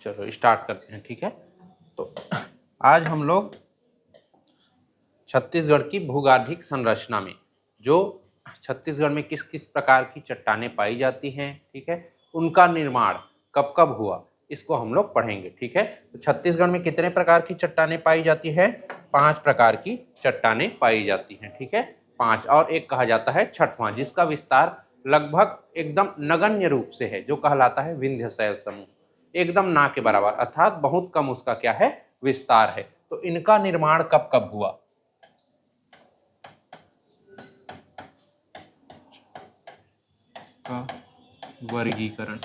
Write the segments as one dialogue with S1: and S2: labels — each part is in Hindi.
S1: चलो स्टार्ट करते हैं, ठीक है। तो आज हम लोग छत्तीसगढ़ की भूगर्भिक संरचना में जो छत्तीसगढ़ में किस किस प्रकार की चट्टानें पाई जाती हैं, ठीक है, उनका निर्माण कब कब हुआ, इसको हम लोग पढ़ेंगे, ठीक है। तो छत्तीसगढ़ में कितने प्रकार की चट्टानें पाई जाती है? 5 प्रकार की चट्टानें पाई जाती हैं, ठीक है, 5। और एक कहा जाता है छठवां, जिसका विस्तार लगभग एकदम नगण्य रूप से है, जो कहलाता है विंध्य शैल समूह, एकदम ना के बराबर, अर्थात बहुत कम उसका क्या है, विस्तार है। तो इनका निर्माण कब कब हुआ? का वर्गीकरण,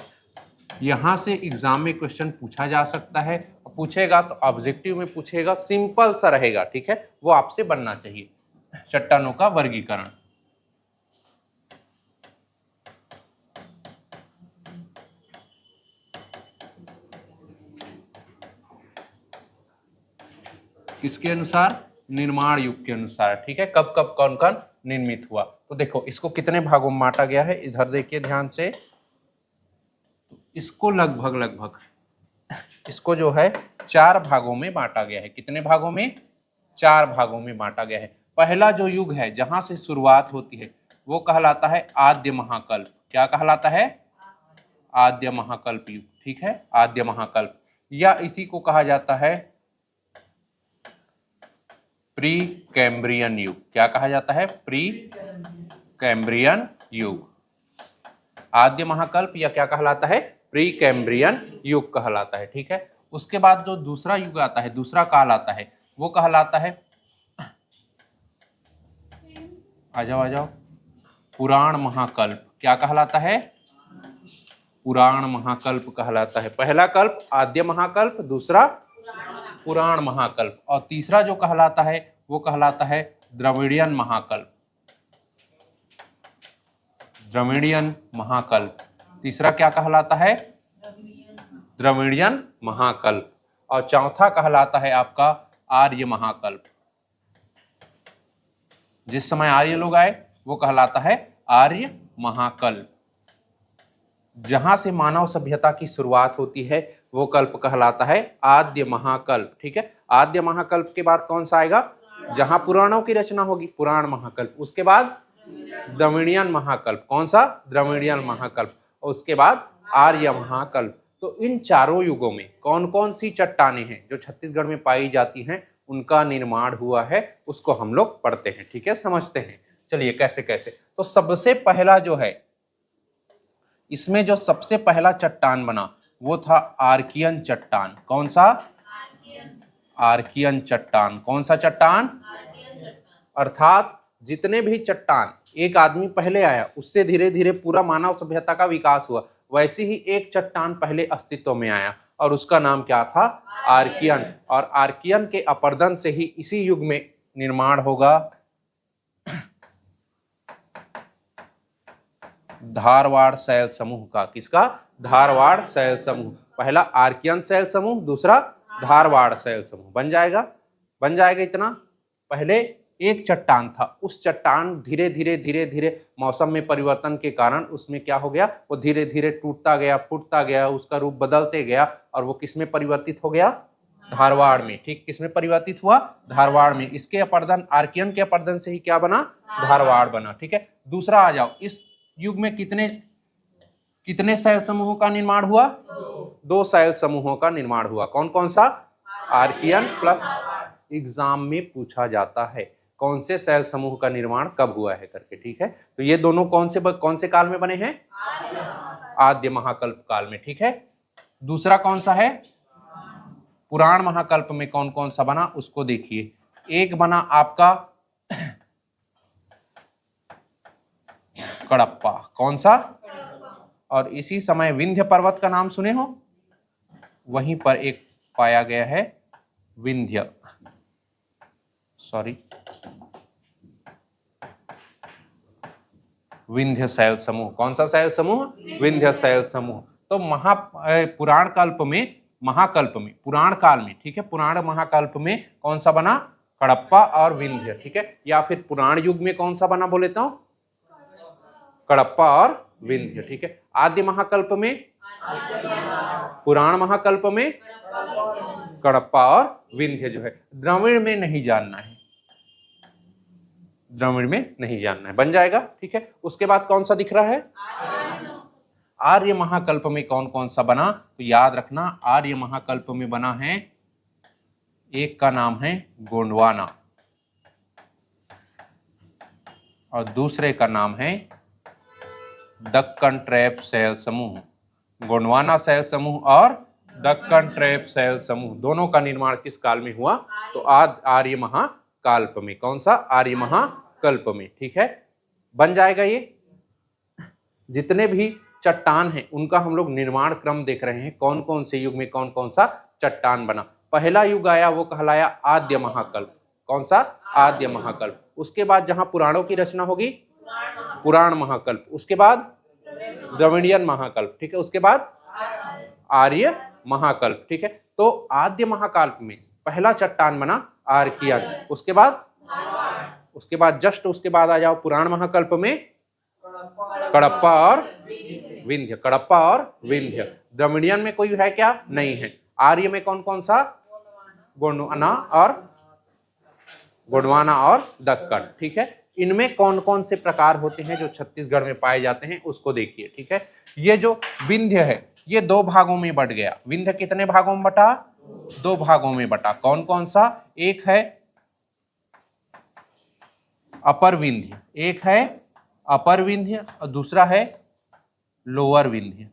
S1: यहां से एग्जाम में क्वेश्चन पूछा जा सकता है, पूछेगा तो ऑब्जेक्टिव में पूछेगा, सिंपल सा रहेगा, ठीक है, वो आपसे बनना चाहिए। चट्टानों का वर्गीकरण, किसके अनुसार? निर्माण युग के अनुसार, ठीक है, कब कब कौन कौन निर्मित हुआ। तो देखो इसको कितने भागों में बांटा गया है, इधर देखिए ध्यान से, इसको लगभग इसको जो है 4 भागों में बांटा गया है। कितने भागों में? 4 भागों में बांटा गया है। पहला जो युग है जहां से शुरुआत होती है वो कहलाता है आद्य महाकल्प। क्या कहलाता है? आद्य महाकल्प युग, ठीक है, आद्य महाकल्प, या इसी को कहा जाता है प्री कैम्ब्रियन युग। क्या कहा जाता है? प्री कैम्ब्रियन युग। आद्य महाकल्प या क्या कहलाता है? प्री कैम्ब्रियन युग कहलाता है, ठीक है। उसके बाद जो दूसरा युग आता है, दूसरा काल आता है, वो कहलाता है, आ जाओ, पुराण महाकल्प। क्या कहलाता है? पुराण महाकल्प कहलाता है। पहला कल्प आद्य महाकल्प, दूसरा पुराण महाकल्प, और तीसरा जो कहलाता है वो कहलाता है द्रविड़ियन महाकल्प। द्रविड़ियन महाकल्प, तीसरा क्या कहलाता है? द्रविड़ियन महाकल्प, और चौथा कहलाता है आपका आर्य महाकल्प। जिस समय आर्य लोग आए वो कहलाता है आर्य महाकल्प। जहां से मानव सभ्यता की शुरुआत होती है वो कल्प कहलाता है आद्य महाकल्प, ठीक है। आद्य महाकल्प के बाद कौन सा आएगा? जहां पुराणों की रचना होगी, पुराण महाकल्प। उसके बाद द्रविड़ियन महाकल्प। कौन सा? द्रविड़ियन महाकल्प। और उसके बाद आर्य महाकल्प। तो इन चारों युगों में कौन कौन सी चट्टानें हैं जो छत्तीसगढ़ में पाई जाती हैं, उनका निर्माण हुआ है, उसको हम लोग पढ़ते हैं, ठीक है, समझते हैं। चलिए कैसे कैसे। तो सबसे पहला जो है, इसमें जो सबसे पहला चट्टान बना वो था आर्कियन चट्टान। कौन सा? आर्कियन चट्टान। कौन सा चट्टान? अर्थात जितने भी चट्टान, एक आदमी पहले आया, उससे धीरे धीरे पूरा मानव सभ्यता का विकास हुआ, वैसे ही एक चट्टान पहले अस्तित्व में आया और उसका नाम क्या था? आर्कियन। और आर्कियन के अपरदन से ही इसी युग में निर्माण होगा धारवाड़ शैल समूह का। किसका? धारवाड़ शैल समूह। पहला आर्कियन शैल समूह, दूसरा धारवाड़ शैल समूह। बन जाएगा? बन जाएगा इतना। पहले एक चट्टान था, उस चट्टान धीरे धीरे मौसम में परिवर्तन के कारण उसमें क्या हो गया, वो धीरे धीरे टूटता गया, फूटता गया, उसका रूप बदलते गया, और वो किसमें परिवर्तित हो गया? धारवाड़ में, ठीक, किसमें परिवर्तित हुआ? धारवाड़ में। इसके अपरदन, आर्कियन के अपरदन से ही क्या बना? धारवाड़ बना, ठीक है। दूसरा आ जाओ, इस युग में कितने शैल समूहों का निर्माण हुआ? 2 शैल समूहों का निर्माण हुआ। कौन कौन सा? Archaean plus. एग्जाम में पूछा जाता है कौन से शैल समूह का निर्माण कब हुआ है करके, ठीक है। तो ये दोनों कौन से काल में बने हैं? आद्य महाकल्प काल में, ठीक है। दूसरा कौन सा है? पुराण महाकल्प में कौन कौन सा बना उसको देखिए। एक बना आपका कडप्पा। कौन सा? और इसी समय विंध्य पर्वत का नाम सुने हो, वहीं पर एक पाया गया है विंध्य शैल समूह। कौन सा शैल समूह? विंध्य शैल समूह। तो पुराण महाकल्प में, पुराण काल में, ठीक है, पुराण महाकल्प में कौन सा बना? कडप्पा और विंध्य, ठीक है। या फिर पुराण युग में कौन सा बना बोले तो? कडप्पा और विंध्य, ठीक है। आद्य महाकल्प में पुराण महाकल्प में कडप्पा और विंध्य जो है। द्रविड़ में नहीं जानना है, द्रविड़ में नहीं जानना है, बन जाएगा। ठीक है, उसके बाद कौन सा दिख रहा है? आर्य महाकल्प में कौन कौन सा बना? तो याद रखना, आर्य महाकल्प में बना है, एक का नाम है गोंडवाना और दूसरे का नाम है दक्कन ट्रैप शैल समूह। गोंडवाना शैल समूह और दक्कन ट्रैप शैल समूह दोनों का निर्माण किस काल में हुआ? तो आर्य महाकल्प में। कौन सा? आर्य महाकल्प में। ठीक है, बन जाएगा। ये जितने भी चट्टान हैं उनका हम लोग निर्माण क्रम देख रहे हैं, कौन कौन से युग में कौन कौन सा चट्टान बना। पहला युग आया वो कहलाया आद्य महाकल्प। कौन सा? आद्य महाकल्प। उसके बाद जहां पुराणों की रचना होगी पुराण महाकल्प, उसके बाद द्रविड़ियन महाकल्प। ठीक है, उसके बाद आर्य महाकल्प। ठीक है, तो आद्य महाकल्प में पहला चट्टान बना आर्कियन, उसके बाद जस्ट उसके बाद आ जाओ पुराण महाकल्प में कडप्पा और विंध्य। कडप्पा और विंध्य। द्रविड़ियन में कोई है क्या? नहीं है। आर्य में कौन कौन सा? गोंडवाना और दक्कन। ठीक है, इनमें कौन कौन से प्रकार होते हैं जो छत्तीसगढ़ में पाए जाते हैं उसको देखिए। ठीक है, ये जो विंध्य है ये दो भागों में बट गया। विंध्य कितने भागों में बटा? दो भागों में बटा। कौन कौन सा? एक है अपर विंध्य, एक है अपर विंध्य और दूसरा है लोअर विंध्य।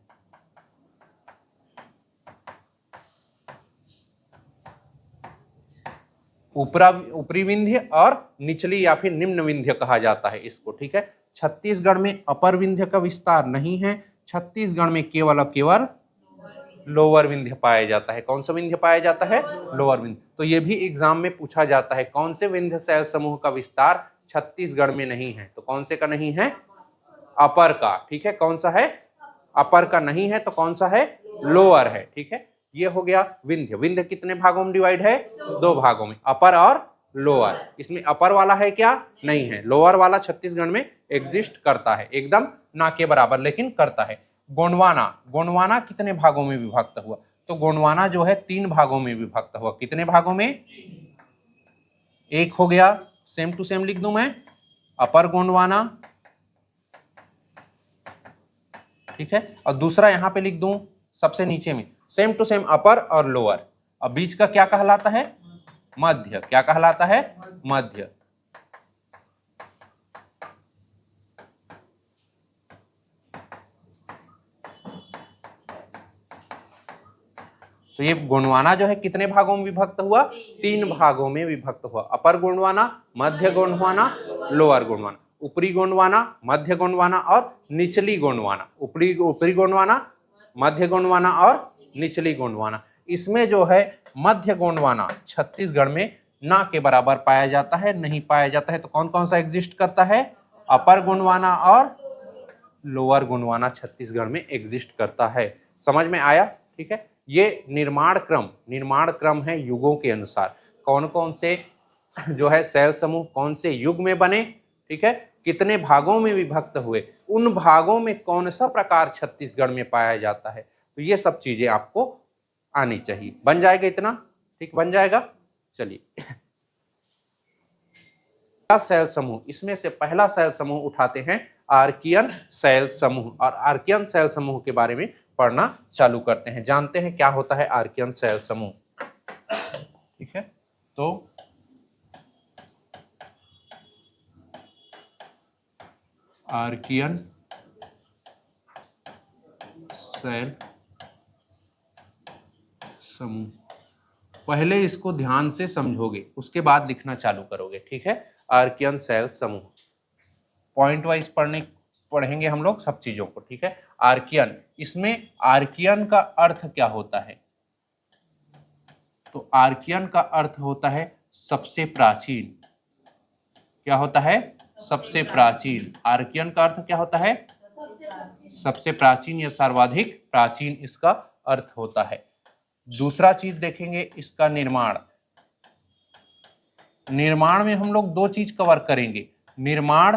S1: ऊपरी विंध्य और निचली या फिर निम्न विंध्य कहा जाता है इसको। ठीक है, छत्तीसगढ़ में अपर विंध्य का विस्तार नहीं है, छत्तीसगढ़ में केवल लोअर विंध्य पाया जाता है। कौन सा विंध्य पाया जाता है? लोअर विंध्य। तो ये भी एग्जाम में पूछा जाता है, कौन से विंध्य शैल समूह का विस्तार छत्तीसगढ़ में नहीं है? तो कौन से का नहीं है? अपर का। ठीक है, कौन सा है? अपर का नहीं है तो कौन सा है? लोअर है। ठीक है, ये हो गया विंध्य। विंध्य कितने भागों में डिवाइड है? दो भागों में, अपर और लोअर। इसमें अपर वाला है क्या? नहीं है। लोअर वाला छत्तीसगढ़ में एग्जिस्ट करता है, एकदम ना के बराबर लेकिन करता है। गोंडवाना कितने भागों में विभक्त हुआ? तो गोंडवाना जो है 3 भागों में विभक्त हुआ। कितने भागों में? एक हो गया, सेम टू सेम लिख दूं मैं, अपर गोंडवाना। ठीक है, और दूसरा यहां पे लिख दूं सबसे नीचे में सेम टू सेम अपर और लोअर। अब बीच का क्या कहलाता है? मध्य। क्या कहलाता है? मध्य। तो ये गोंडवाना जो है कितने भागों में विभक्त हुआ? 3 भागों में विभक्त हुआ। अपर गोंडवाना, मध्य गोंडवाना, लोअर गोंडवाना। ऊपरी गोंडवाना, मध्य गोंडवाना और निचली गोंडवाना। ऊपरी गोंडवाना, मध्य गोंडवाना और निचली गोंडवाना। इसमें जो है मध्य गोंडवाना छत्तीसगढ़ में ना के बराबर पाया जाता है, नहीं पाया जाता है। तो कौन कौन सा एग्जिस्ट करता है? अपर गोंडवाना और लोअर गोंडवाना छत्तीसगढ़ में एग्जिस्ट करता है। समझ में आया? ठीक है, ये निर्माण क्रम है युगों के अनुसार, कौन कौन से जो है शैल समूह कौन से युग में बने। ठीक है, कितने भागों में विभक्त हुए, उन भागों में कौन सा प्रकार छत्तीसगढ़ में पाया जाता है। तो ये सब चीजें आपको आनी चाहिए। बन जाएगा इतना? ठीक, बन जाएगा। चलिए, शैल समूह, इसमें से पहला शैल समूह उठाते हैं आर्कियन शैल समूह, और आर्कियन शैल समूह के बारे में पढ़ना चालू करते हैं। जानते हैं क्या होता है आर्कियन शैल समूह। ठीक है, तो आर्कियन शैल समूह, पहले इसको ध्यान से समझोगे उसके बाद लिखना चालू करोगे। ठीक है, आर्कियन शैल समूह पॉइंट वाइज पढ़ेंगे हम लोग सब चीजों को। ठीक है, आर्कियन, इसमें आर्कियन का अर्थ क्या होता है? तो आर्कियन का अर्थ होता है सबसे प्राचीन। क्या होता है? सबसे प्राचीन। आर्कियन का अर्थ क्या होता है? सबसे प्राचीन या सर्वाधिक प्राचीन इसका अर्थ होता है। दूसरा चीज देखेंगे इसका निर्माण में हम लोग 2 चीज कवर करेंगे, निर्माण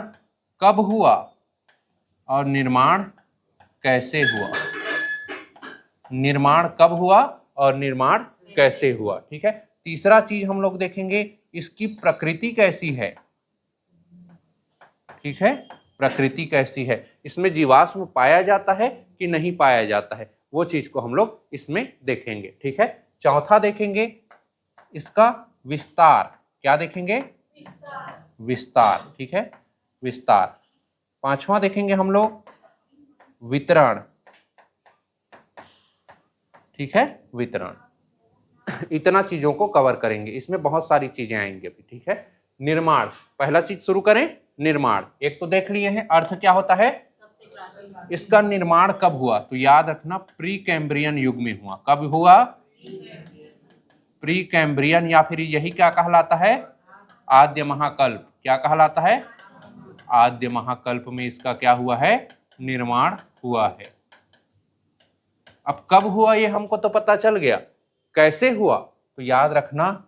S1: कब हुआ और निर्माण कैसे हुआ। निर्माण कब हुआ और निर्माण कैसे हुआ। ठीक है, तीसरा चीज हम लोग देखेंगे इसकी प्रकृति कैसी है। ठीक है, प्रकृति कैसी है, इसमें जीवाश्म पाया जाता है कि नहीं पाया जाता है, वो चीज को हम लोग इसमें देखेंगे। ठीक है, चौथा देखेंगे इसका विस्तार। क्या देखेंगे? विस्तार। ठीक है, विस्तार। पांचवा देखेंगे हम लोग वितरण। ठीक है, वितरण। इतना चीजों को कवर करेंगे, इसमें बहुत सारी चीजें आएंगी अभी। ठीक है, निर्माण, पहला चीज शुरू करें, निर्माण। एक तो देख लिए हैं, अर्थ क्या होता है, इसका निर्माण कब हुआ, तो याद रखना प्री कैम्ब्रियन युग में हुआ। कब हुआ? प्री कैम्ब्रियन, या फिर यही क्या कहलाता है, आद्य महाकल्प। क्या कहलाता है? आद्य महाकल्प में इसका क्या हुआ है, निर्माण हुआ है। अब कब हुआ ये हमको तो पता चल गया, कैसे हुआ, तो याद रखना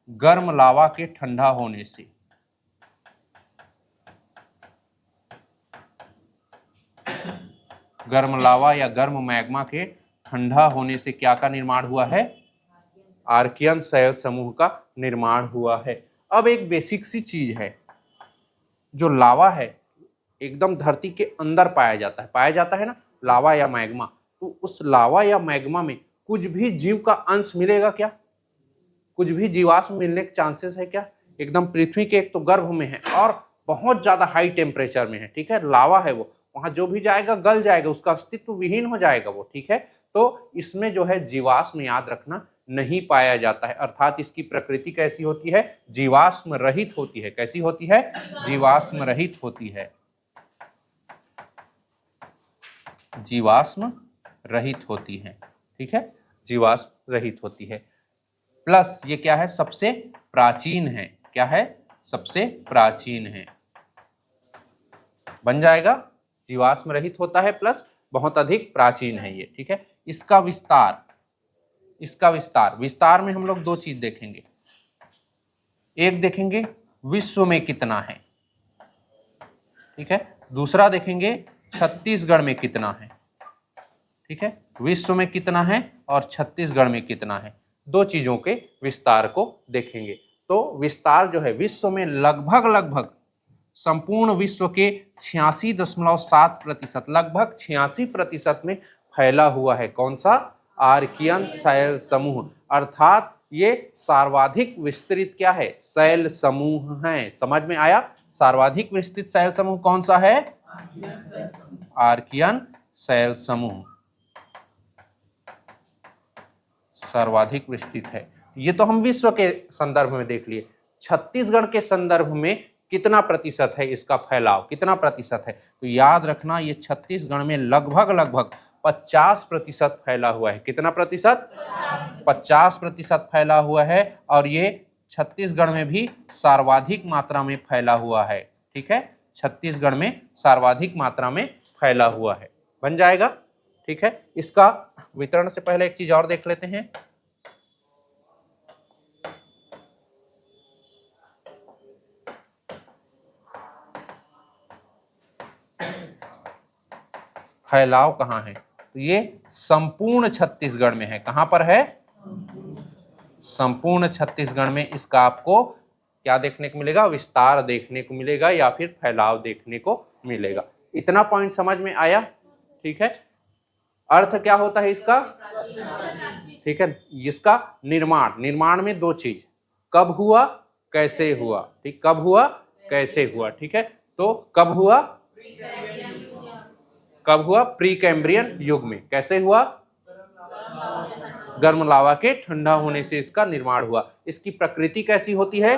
S1: गर्म लावा के ठंडा होने से। गर्म लावा या गर्म मैग्मा के ठंडा होने से क्या का निर्माण हुआ है, आर्कियन शैल समूह का निर्माण हुआ है। अब एक बेसिक सी चीज है, जो लावा है एकदम धरती के अंदर पाया जाता है ना, लावा या मैग्मा। तो उस लावा या मैग्मा में कुछ भी जीव का अंश मिलेगा क्या, कुछ भी जीवाश्म मिलने के चांसेस है क्या? एकदम पृथ्वी के एक तो गर्भ में है और बहुत ज्यादा हाई टेम्परेचर में है। ठीक है, लावा है वो, वहां जो भी जाएगा गल जाएगा, उसका अस्तित्व विहीन हो जाएगा वो। ठीक है, तो इसमें जो है जीवाश्म याद रखना नहीं पाया जाता है, अर्थात इसकी प्रकृति कैसी होती है, जीवाश्म रहित होती है। कैसी होती है? जीवाश्म रहित होती है, जीवाश्म रहित होती है। ठीक है, जीवाश्म रहित होती है। प्लस ये क्या है, सबसे प्राचीन है। क्या है? सबसे प्राचीन है। बन जाएगा, जीवाश्म रहित होता है प्लस बहुत अधिक प्राचीन है ये। ठीक है, इसका विस्तार, इसका विस्तार, विस्तार में हम लोग दो चीज देखेंगे। एक देखेंगे विश्व में कितना है। ठीक है, दूसरा देखेंगे छत्तीसगढ़ में कितना है। ठीक है, विश्व में कितना है और छत्तीसगढ़ में कितना है, दो चीजों के विस्तार को देखेंगे। तो विस्तार जो है विश्व में लगभग संपूर्ण विश्व के 86.7%, लगभग 86% में फैला हुआ है। कौन सा? आर्कियन शैल समूह, अर्थात ये सर्वाधिक विस्तृत क्या है, शैल समूह है। समझ में आया? सर्वाधिक विस्तृत शैल समूह कौन सा है? आर्कियन शैल समूह सर्वाधिक विस्तृत है। ये तो हम विश्व के संदर्भ में देख लिए। छत्तीसगढ़ के संदर्भ में कितना प्रतिशत है इसका फैलाव, कितना प्रतिशत है, तो याद रखना ये छत्तीसगढ़ में लगभग 50% फैला हुआ है। कितना प्रतिशत? 50% फैला हुआ है, और ये छत्तीसगढ़ में भी सर्वाधिक मात्रा में फैला हुआ है। ठीक है, छत्तीसगढ़ में सर्वाधिक मात्रा में फैला हुआ है। बन जाएगा। ठीक है, इसका वितरण से पहले एक चीज और देख लेते हैं। फैलाव कहाँ है, तो ये संपूर्ण छत्तीसगढ़ में है। कहां पर है? संपूर्ण छत्तीसगढ़ में इसका आपको क्या देखने को मिलेगा, विस्तार देखने को मिलेगा या फिर फैलाव देखने को मिलेगा। इतना पॉइंट समझ में आया? ठीक है, अर्थ क्या होता है इसका? ठीक है, इसका निर्माण, निर्माण में दो चीज, कब हुआ, कैसे हुआ। ठीक, कब हुआ, कैसे हुआ। ठीक है, तो कब हुआ, कब हुआ? प्री कैम्ब्रियन युग में। कैसे हुआ? गर्म लावा के ठंडा होने से इसका निर्माण हुआ। इसकी प्रकृति कैसी होती है?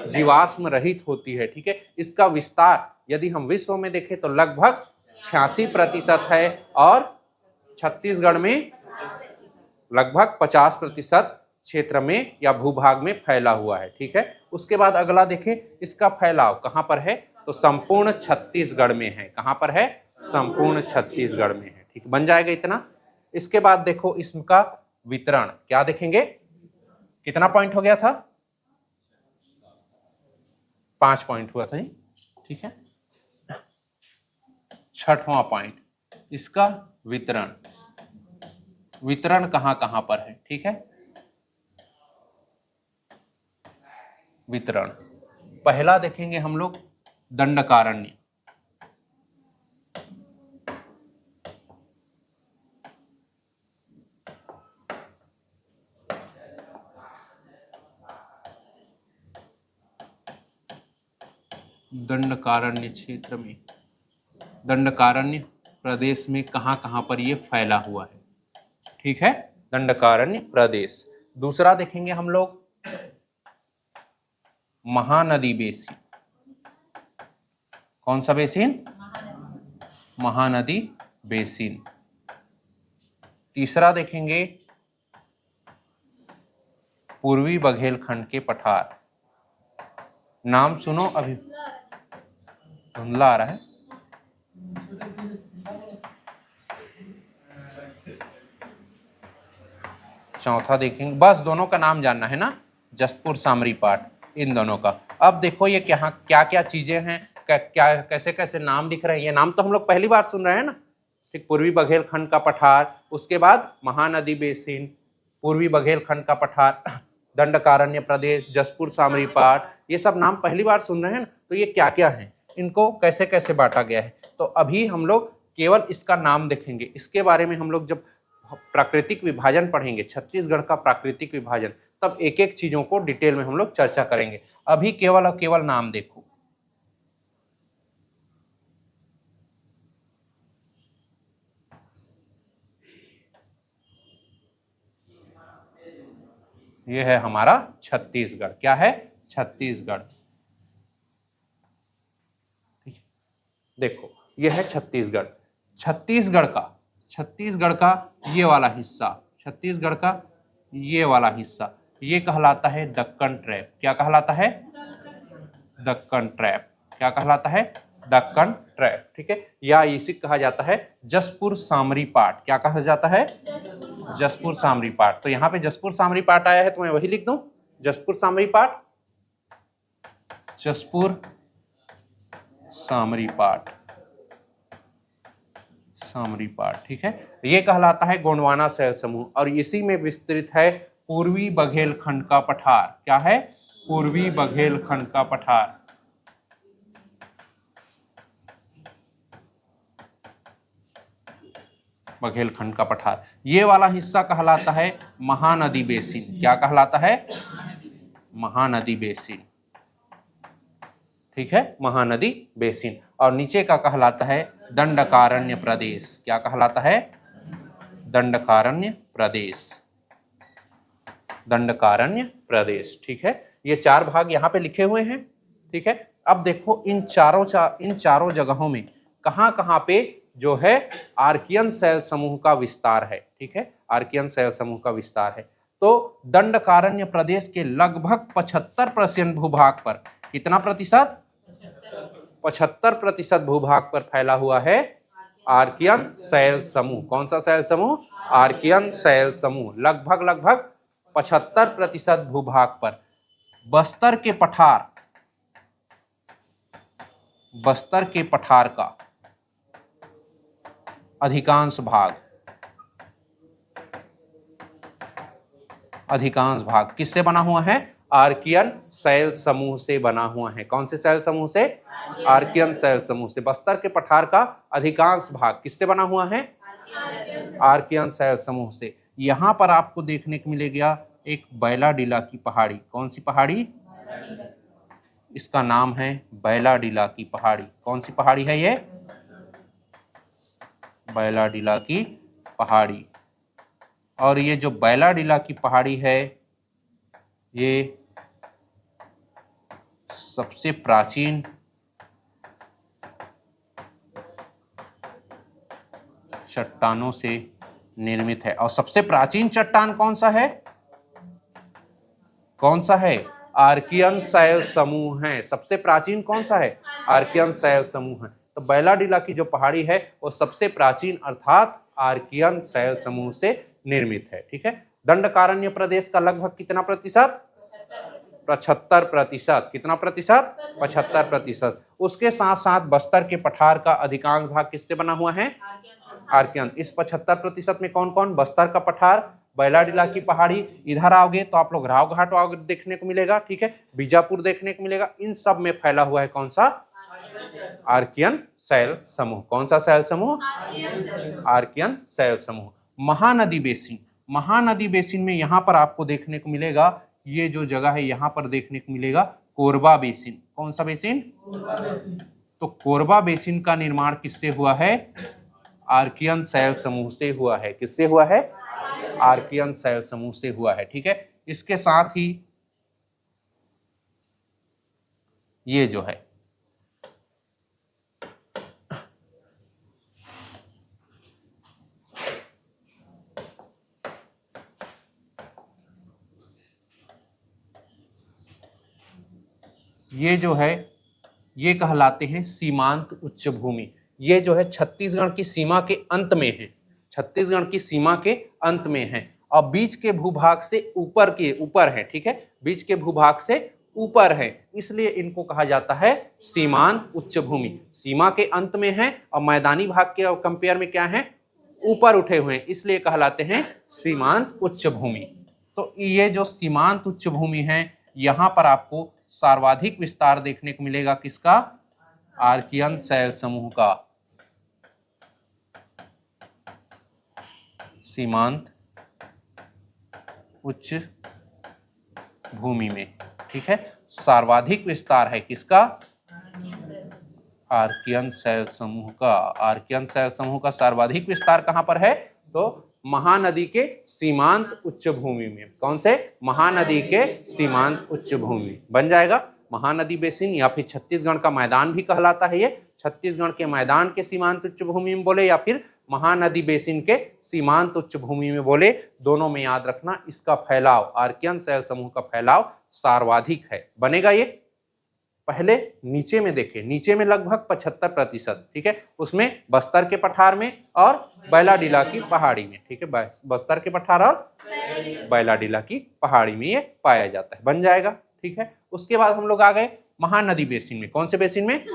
S1: जीवाश्म रहित होती है। ठीक है, इसका विस्तार यदि हम विश्व में देखें तो लगभग 86% है, और छत्तीसगढ़ में लगभग 50% क्षेत्र में या भूभाग में फैला हुआ है। ठीक है, उसके बाद अगला देखें, इसका फैलाव कहां पर है, तो संपूर्ण छत्तीसगढ़ में है। कहां पर है? संपूर्ण छत्तीसगढ़ में है। ठीक, बन जाएगा इतना। इसके बाद देखो इसका वितरण, क्या देखेंगे, कितना पॉइंट हो गया था? 5 पॉइंट हुआ था। ठीक है, छठवां पॉइंट, इसका वितरण। वितरण कहाँ कहाँ पर है, ठीक है। वितरण पहला देखेंगे हम लोग दंडकारण्य। दंडकारण्य क्षेत्र में, दंडकारण्य प्रदेश में कहाँ कहाँ पर ये फैला हुआ है, ठीक है, दंडकारण्य प्रदेश। दूसरा देखेंगे हम लोग महानदी बेसिन। कौन सा बेसिन? महानदी बेसिन। तीसरा देखेंगे पूर्वी बघेलखंड के पठार। नाम सुनो, अभी धुंधला आ रहा है। चौथा देखेंगे, बस दोनों का नाम जानना है ना, जसपुर सामरी पाठ, इन दोनों का। अब देखो ये क्या क्या क्या चीजें हैं, क्या कैसे कैसे नाम लिख रहे हैं, ये नाम तो हम लोग पहली बार सुन रहे हैं ना। ठीक, पूर्वी बघेलखंड का पठार, उसके बाद महानदी बेसिन, पूर्वी बघेलखंड का पठार, दंडकारण्य प्रदेश, जसपुर सामरी पाठ, ये सब नाम पहली बार सुन रहे हैं ना। तो ये क्या क्या है, इनको कैसे कैसे बांटा गया है, तो अभी हम लोग केवल इसका नाम देखेंगे। इसके बारे में हम लोग जब प्राकृतिक विभाजन पढ़ेंगे, छत्तीसगढ़ का प्राकृतिक विभाजन, तब एक एक चीजों को डिटेल में हम लोग चर्चा करेंगे। अभी केवल और केवल नाम देखो। ये है हमारा छत्तीसगढ़। क्या है? छत्तीसगढ़। देखो ये है छत्तीसगढ़। छत्तीसगढ़ का ये वाला हिस्सा, छत्तीसगढ़ का ये वाला हिस्सा, ये कहलाता है दक्कन ट्रैप। क्या कहलाता है? दक्कन ट्रैप। क्या कहलाता है? दक्कन ट्रैप, ठीक है। या इसी कहा जाता है जसपुर सामरी पाठ। क्या कहा जाता है? जसपुर सामरी पाठ। तो यहाँ पे जसपुर सामरी पाठ आया है तो मैं वही लिख दूं, जसपुर सामरी पाठ, जसपुर सामरी पाठ, सामरी पाठ, ठीक है। ये कहलाता है गोंडवाना शैल समूह, और इसी में विस्तृत है पूर्वी बघेलखंड का पठार। क्या है? पूर्वी बघेलखंड का पठार। बघेलखंड का पठार, ये वाला हिस्सा कहलाता है महानदी बेसिन। क्या कहलाता है? महानदी बेसिन, ठीक है, महानदी बेसिन। और नीचे का कहलाता है दंडकारण्य प्रदेश। क्या कहलाता है? दंडकारण्य प्रदेश, दंडकारण्य प्रदेश, ठीक है। ये चार भाग यहाँ पे लिखे हुए हैं, ठीक है। अब देखो इन चारों जगहों में कहाँ कहाँ पे जो है आर्कियन शैल समूह का विस्तार है, ठीक है, आर्कियन शैल समूह का विस्तार है। तो दंडकारण्य प्रदेश के लगभग 75% भूभाग पर, कितना प्रतिशत? 75% भूभाग पर फैला हुआ है आर्कियन शैल समूह। कौन सा शैल समूह? आर्कियन शैल समूह। लगभग 75% भूभाग पर। बस्तर के पठार का अधिकांश भाग किससे बना हुआ है? आर्कियन शैल समूह से बना हुआ है। कौन से शैल समूह से? आर्कियन शैल समूह से। बस्तर के पठार का अधिकांश भाग किससे बना हुआ है? आर्कियन शैल समूह से। यहां पर आपको देखने को मिलेगा एक बैलाडीला की पहाड़ी। कौन सी पहाड़ी? इसका नाम है बैलाडीला की पहाड़ी। कौन सी पहाड़ी है ये? बैलाडीला की पहाड़ी। और ये जो बैलाडीला की पहाड़ी है, ये सबसे प्राचीन चट्टानों से निर्मित है। और सबसे प्राचीन चट्टान कौन सा है? कौन सा है? आर्कियन शैल समूह है। सबसे प्राचीन कौन सा है? आर्कियन शैल समूह है। तो बैलाडीला की जो पहाड़ी है वो सबसे प्राचीन अर्थात आर्कियन शैल समूह से निर्मित है, ठीक है। दंडकारण्य प्रदेश का लगभग कितना प्रतिशत? 75%। कितना प्रतिशत? 75%। उसके साथ साथ बस्तर के पठार का अधिकांश भाग किससे बना हुआ है? आर्कियन। इस 75% में कौन कौन? बस्तर का पठार, बैलाडीला की पहाड़ी, इधर आओगे तो आप लोग राव घाट देखने को मिलेगा, ठीक है, बीजापुर देखने को मिलेगा। इन सब में फैला हुआ है कौन सा? आर्कियन शैल समूह। कौन सा शैल समूह? आर्कियन शैल समूह। महानदी बेसिन, महानदी बेसिन में यहां पर आपको देखने को मिलेगा, ये जो जगह है यहां पर देखने को मिलेगा कोरबा बेसिन। कौन सा बेसिन? तो कोरबा बेसिन का निर्माण किससे हुआ है? आर्कियन शैल समूह से हुआ है। किससे हुआ है? आर्कियन शैल समूह से हुआ है, ठीक है। इसके साथ ही ये जो है ये कहलाते हैं सीमांत उच्च भूमि। ये जो है छत्तीसगढ़ की सीमा के अंत में है, छत्तीसगढ़ की सीमा के अंत में है और बीच के भूभाग से ऊपर है, ठीक है, बीच के भूभाग से ऊपर है, इसलिए इनको कहा जाता है सीमांत उच्च भूमि। सीमा के अंत में है और मैदानी भाग के कंपेयर में क्या है? ऊपर उठे हुए हैं, इसलिए कहलाते हैं सीमांत उच्च भूमि। तो ये जो सीमांत उच्च भूमि है, यहां पर आपको सर्वाधिक विस्तार देखने को मिलेगा। किसका? आर्कियन शैल समूह का। सीमांत उच्च भूमि में, ठीक है, सर्वाधिक विस्तार है किसका? आर्कियन शैल समूह का। आर्कियन शैल समूह का सर्वाधिक विस्तार कहां पर है? तो महानदी के सीमांत उच्च भूमि में। कौन से? महानदी के सीमांत उच्च भूमि बन जाएगा महानदी बेसिन, या फिर छत्तीसगढ़ का मैदान भी कहलाता है। ये छत्तीसगढ़ के मैदान के सीमांत उच्च भूमि में बोले या फिर महानदी बेसिन के सीमांत उच्च भूमि में बोले, दोनों में याद रखना इसका फैलाव, आर्कियन शैल समूह का फैलाव सर्वाधिक है। बनेगा ये। पहले नीचे में देखें, नीचे में लगभग 75%, ठीक है, उसमें बस्तर के पठार में और बैलाडीला की पहाड़ी में, ठीक है, बस्तर के पठार और बैलाडीला की पहाड़ी में ये पाया जाता है। बन जाएगा, ठीक है। उसके बाद हम लोग आ गए महानदी बेसिन में। कौन से बेसिन में?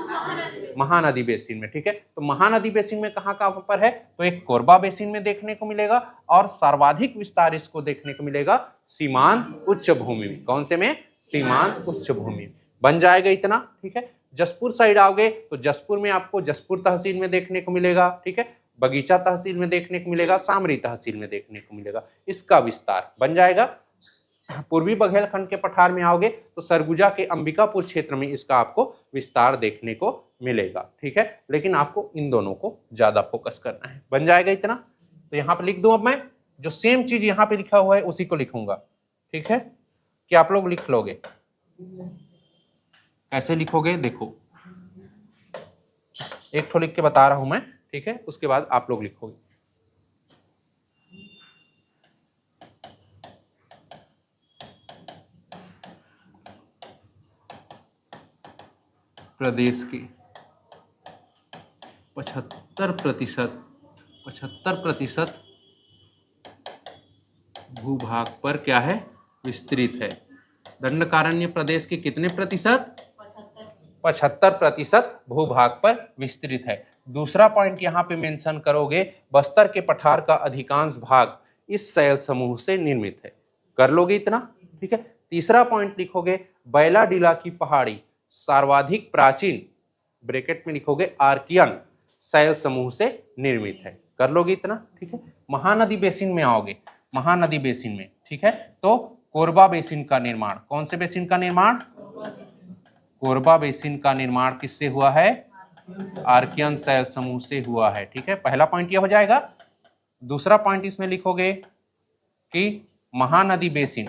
S1: महानदी बेसिन में, ठीक है। तो महानदी बेसिन में कहाँ कहाँ पर है? तो एक कोरबा बेसिन में देखने को मिलेगा और सर्वाधिक विस्तार इसको देखने को मिलेगा सीमांत उच्च भूमि में। कौन से में? सीमांत उच्च भूमि। बन जाएगा इतना, ठीक है। जसपुर साइड आओगे तो जसपुर में आपको जसपुर तहसील में देखने को मिलेगा, ठीक है, बगीचा तहसील में देखने को मिलेगा, सामरी तहसील में देखने को मिलेगा। इसका विस्तार बन जाएगा। पूर्वी बघेलखंड के पठार में आओगे तो सरगुजा के अंबिकापुर क्षेत्र में इसका आपको विस्तार देखने को मिलेगा, ठीक है। लेकिन आपको इन दोनों को ज्यादा फोकस करना है। बन जाएगा इतना। तो यहाँ पे लिख दूं, अब मैं जो सेम चीज यहाँ पे लिखा हुआ है उसी को लिखूंगा, ठीक है, कि आप लोग लिख लोगे। कैसे लिखोगे? देखो, एक ठो लिख के बता रहा हूं मैं, ठीक है, उसके बाद आप लोग लिखोगे। प्रदेश के 75% भूभाग पर क्या है? विस्तृत है। दंडकारण्य प्रदेश के कितने प्रतिशत? 75% भूभाग पर विस्तृत है। दूसरा पॉइंट यहाँ पे मेंशन करोगे, बस्तर के पठार का अधिकांश भाग इस शैल समूह से निर्मित है। कर लोगे इतना, ठीक है। तीसरा पॉइंट लिखोगे, बैलाडीला की पहाड़ी सर्वाधिक प्राचीन, ब्रैकेट में लिखोगे आर्कियन शैल समूह से निर्मित है। कर लोगे इतना, ठीक है। महानदी बेसिन में आओगे, महानदी बेसिन में, ठीक है, तो कोरबा बेसिन का निर्माण, कौन से बेसिन का निर्माण? कोरबा बेसिन का निर्माण किससे हुआ है? आर्कियन शैल समूह से हुआ है, ठीक है। पहला पॉइंट ये हो जाएगा। दूसरा पॉइंट इसमें लिखोगे कि महानदी बेसिन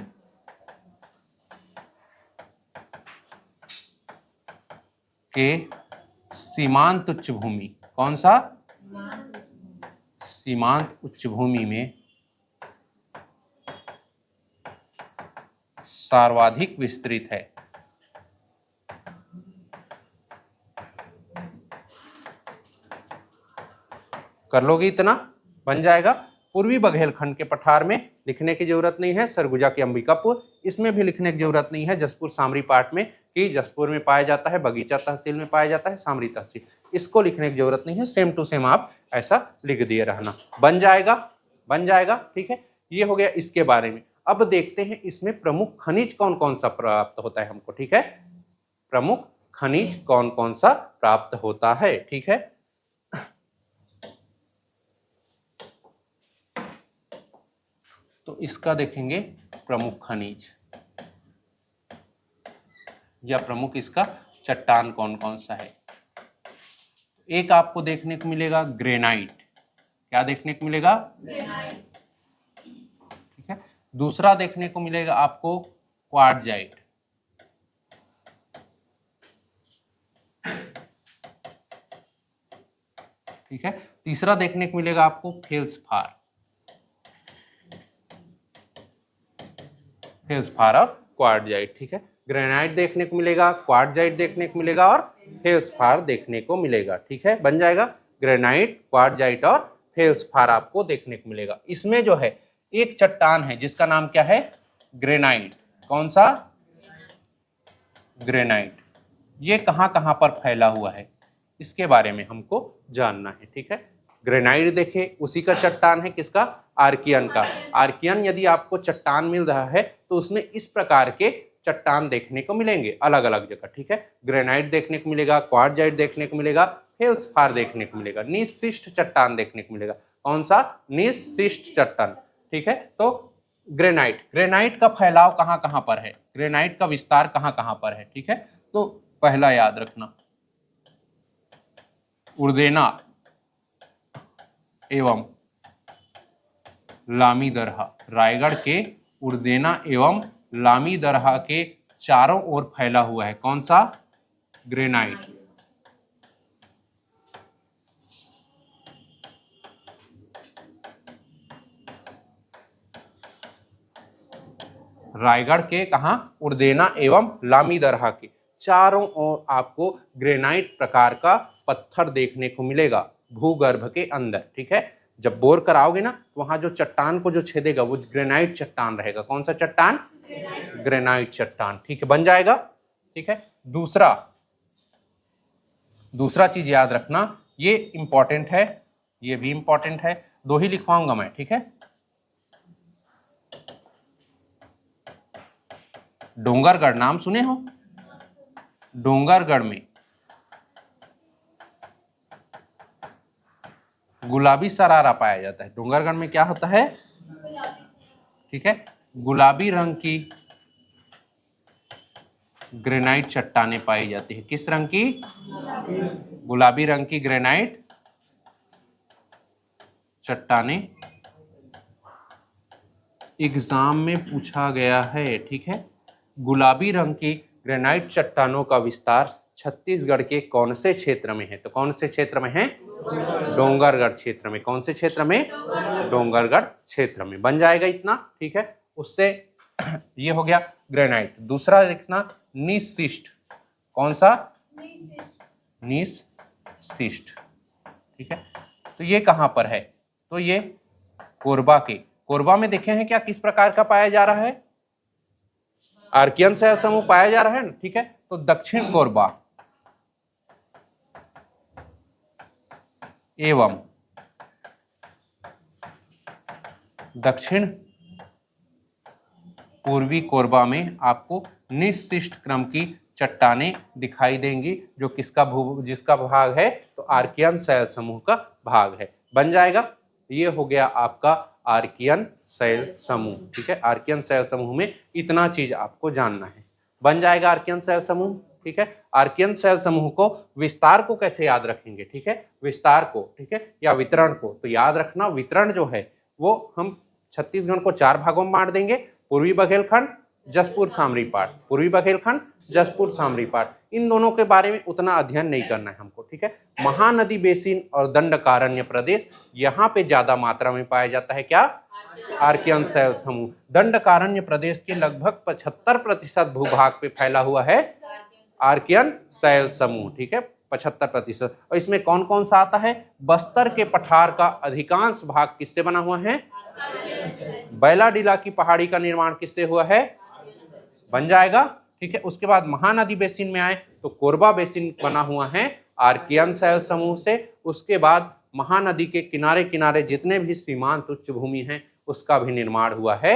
S1: के सीमांत उच्च भूमि, कौन सा? सीमांत उच्च भूमि में सर्वाधिक विस्तृत है। कर लोगे इतना, बन जाएगा। पूर्वी बघेलखंड के पठार में लिखने की जरूरत नहीं है, सरगुजा के अंबिकापुर, इसमें भी लिखने की जरूरत नहीं है जसपुर सामरी पार्ट में कि जसपुर में पाया जाता है, बगीचा तहसील में पाया जाता है, सामरी तहसील, इसको लिखने की जरूरत नहीं है, सेम टू सेम आप ऐसा लिख दिए रहना, बन जाएगा, बन जाएगा। ठीक है, ये हो गया इसके बारे में। अब देखते हैं इसमें प्रमुख खनिज कौन कौन सा प्राप्त होता है हमको। ठीक है, प्रमुख खनिज कौन कौन सा प्राप्त होता है। ठीक है, तो इसका देखेंगे प्रमुख खनिज या प्रमुख इसका चट्टान कौन कौन सा है। एक आपको देखने को मिलेगा ग्रेनाइट, क्या देखने को मिलेगा, ग्रेनाइट। ठीक है, दूसरा देखने को मिलेगा आपको क्वार्टजाइट, ठीक है, तीसरा देखने को मिलेगा आपको फेल्सपार, फेल्सपार और क्वार्टजाइट। ठीक है, ग्रेनाइट देखने को मिलेगा, क्वार्टजाइट देखने को मिलेगा और फेल्सपार देखने को मिलेगा। ठीक है, बन जाएगा, ग्रेनाइट, क्वार्टजाइट और फेल्सपार आपको देखने को मिलेगा। इसमें जो है एक चट्टान है जिसका नाम क्या है, ग्रेनाइट। कौन सा, ग्रेनाइट। ये कहां कहां पर फैला हुआ है इसके बारे में हमको जानना है। ठीक है, ग्रेनाइट देखे उसी का चट्टान है, किसका, आर्कियन का। आर्कियन यदि आपको चट्टान मिल रहा है तो उसमें इस प्रकार के चट्टान देखने को मिलेंगे अलग अलग जगह। ठीक है, ग्रेनाइट देखने को मिलेगा, क्वार्टजाइट देखने को मिलेगा, फेल्सपार देखने को मिलेगा, निशिष्ट चट्टान देखने को मिलेगा। कौन सा, निशिष्ट चट्टान। ठीक है, तो ग्रेनाइट, ग्रेनाइट का फैलाव कहां कहां पर है, ग्रेनाइट का विस्तार कहां कहां पर है। ठीक है, तो पहला याद रखना, उर्देना एवं लामी दरहा, रायगढ़ के उर्देना एवं लामी दरहा के चारों ओर फैला हुआ है। कौन सा, ग्रेनाइट। रायगढ़ के कहा, उर्देना एवं लामी दरहा के चारों ओर आपको ग्रेनाइट प्रकार का पत्थर देखने को मिलेगा भूगर्भ के अंदर। ठीक है, जब बोर कराओगे ना तो वहां जो चट्टान को जो छेदेगा वो ग्रेनाइट चट्टान रहेगा। कौन सा चट्टान, ग्रेनाइट चट्टान। ठीक है, बन जाएगा। ठीक है, दूसरा चीज याद रखना, ये इंपॉर्टेंट है, ये भी इंपॉर्टेंट है, दो ही लिखवाऊंगा मैं। ठीक है, डोंगरगढ़ नाम सुने हो, डोंगरगढ़ में गुलाबी सरारा पाया जाता है। डोंगरगढ़ में क्या होता है, ठीक है, गुलाबी रंग की ग्रेनाइट चट्टानें पाई जाती है। किस रंग की, गुलाबी रंग की ग्रेनाइट चट्टानें एग्जाम में पूछा गया है। ठीक है, गुलाबी रंग की ग्रेनाइट चट्टानों का विस्तार छत्तीसगढ़ के कौन से क्षेत्र में है, तो कौन से क्षेत्र में है, डोंगरगढ़ क्षेत्र में। कौन से क्षेत्र में, डोंगरगढ़ क्षेत्र में। बन जाएगा इतना। ठीक है, उससे ये हो गया ग्रेनाइट। दूसरा लिखना निशिष्ट। कौन सा, निशिष्ट। ठीक है, तो ये कहां पर है, तो ये कोरबा के, कोरबा में देखे हैं क्या किस प्रकार का पाया जा रहा है, आर्कियन शैल समूह पाया जा रहा है ना। ठीक है, तो दक्षिण कोरबा एवं दक्षिण पूर्वी कोरबा में आपको निशिष्ट क्रम की चट्टानें दिखाई देंगी, जो जिसका भाग है, तो आर्कियन शैल समूह का भाग है। बन जाएगा, ये हो गया आपका आर्कियन शैल समूह। ठीक है, आर्कियन शैल समूह में इतना चीज आपको जानना है। बन जाएगा आर्कियन शैल समूह। ठीक है, आर्कियन शैल समूह को विस्तार को कैसे याद रखेंगे, ठीक है, विस्तार को, ठीक है, या वितरण को, तो याद रखना वितरण जो है वो हम छत्तीसगढ़ को 4 भागों में बांट देंगे, पूर्वी बघेलखंड, जसपुर सामरी पाट, पूर्वी बघेलखंड, जसपुर सामरी पाट। इन दोनों के बारे में उतना अध्ययन नहीं करना है हमको। ठीक है, महानदी बेसिन और दंडकारण्य प्रदेश, यहाँ पे ज्यादा मात्रा में पाया जाता है क्या, आर्कियन शैल समूह। दंडकारण्य प्रदेश के लगभग 75% भूभाग पे फैला हुआ है आर्कियन शैल समूह। ठीक है, 75%। और इसमें कौन कौन सा आता है, बस्तर के पठार का अधिकांश भाग किससे बना हुआ है, बैलाडीला की पहाड़ी का निर्माण किससे हुआ है, बन जाएगा, ठीक है। उसके बाद महानदी बेसिन में आए तो कोरबा बेसिन बना हुआ है आर्कियन शैल समूह से। उसके बाद महानदी के किनारे किनारे जितने भी सीमांत उच्च भूमि हैं उसका भी निर्माण हुआ है